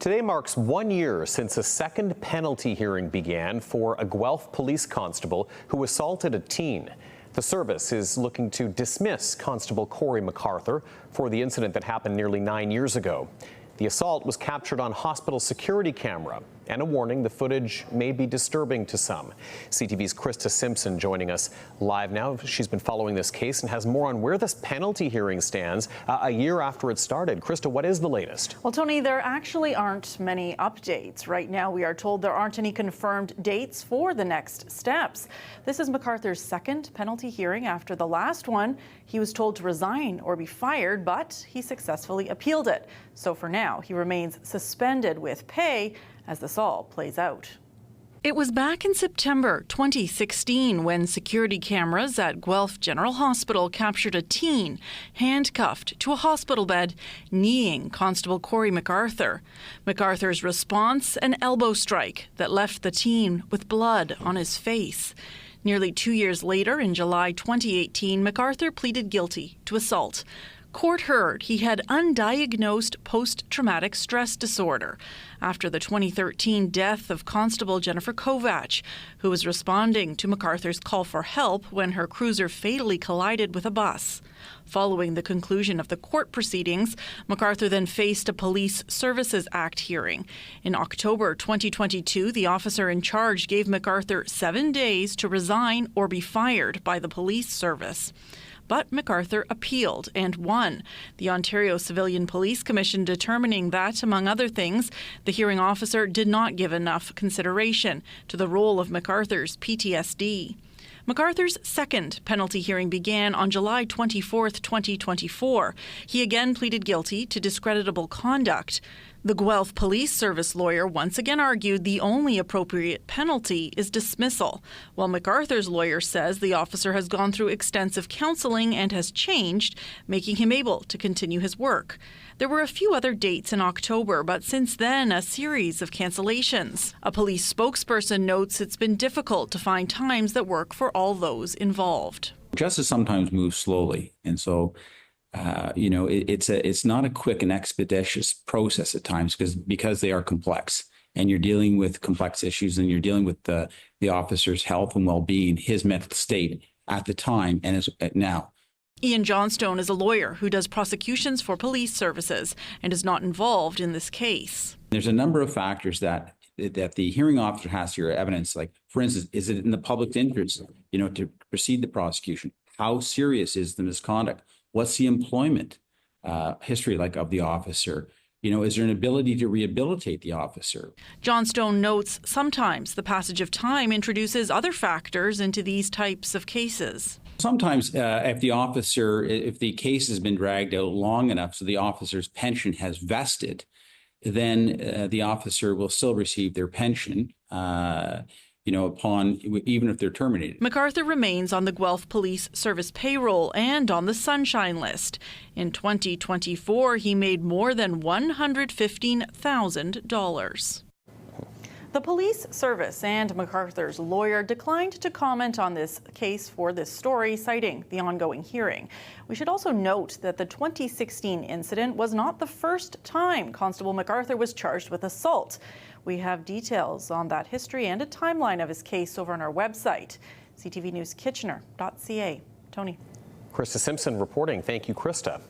Today marks 1 year since a second penalty hearing began for a Guelph Police constable who assaulted a teen. The service is looking to dismiss Constable Corey MacArthur for the incident that happened nearly 9 years ago. The assault was captured on hospital security camera, and a warning, the footage may be disturbing to some. CTV's Krista Simpson joining us live now. She's been following this case and has more on where this penalty hearing stands a year after it started. Krista, what is the latest? Well, Tony, there actually aren't many updates. Right now, we are told there aren't any confirmed dates for the next steps. This is MacArthur's second penalty hearing after the last one. He was told to resign or be fired, but he successfully appealed it. So for now, he remains suspended with pay as this all plays out. It was back in September 2016 when security cameras at Guelph General Hospital captured a teen handcuffed to a hospital bed, kneeing Constable Corey MacArthur. MacArthur's response, an elbow strike that left the teen with blood on his face. Nearly 2 years later, in July 2018, MacArthur pleaded guilty to assault. Court heard he had undiagnosed post-traumatic stress disorder after the 2013 death of Constable Jennifer Kovach, who was responding to MacArthur's call for help when her cruiser fatally collided with a bus. Following the conclusion of the court proceedings, MacArthur then faced a Police Services Act hearing. In October 2022, the officer in charge gave MacArthur 7 days to resign or be fired by the police service. But MacArthur appealed and won, the Ontario Civilian Police Commission determining that, among other things, the hearing officer did not give enough consideration to the role of MacArthur's PTSD. MacArthur's second penalty hearing began on July 24, 2024. He again pleaded guilty to discreditable conduct. The Guelph Police Service lawyer once again argued the only appropriate penalty is dismissal, while MacArthur's lawyer says the officer has gone through extensive counseling and has changed, making him able to continue his work. There were a few other dates in October, but since then, a series of cancellations. A police spokesperson notes it's been difficult to find times that work for all those involved. Justice sometimes moves slowly, and so it's not a quick and expeditious process at times because they are complex, and you're dealing with complex issues, and you're dealing with the officer's health and well-being, his mental state at the time and is now. Ian Johnstone is a lawyer who does prosecutions for police services and is not involved in this case. There's a number of factors that the hearing officer has to hear evidence, like, for instance, is it in the public interest, to proceed the prosecution? How serious is the misconduct? What's the employment history like of the officer? Is there an ability to rehabilitate the officer? Johnstone notes sometimes the passage of time introduces other factors into these types of cases. Sometimes if the case has been dragged out long enough so the officer's pension has vested, then the officer will still receive their pension even if they're terminated. MacArthur remains on the Guelph Police Service payroll and on the Sunshine List. In 2024, he made more than $115,000. The police service and MacArthur's lawyer declined to comment on this case for this story, citing the ongoing hearing. We should also note that the 2016 incident was not the first time Constable MacArthur was charged with assault. We have details on that history and a timeline of his case over on our website, ctvnewskitchener.ca. Tony. Krista Simpson reporting. Thank you, Krista.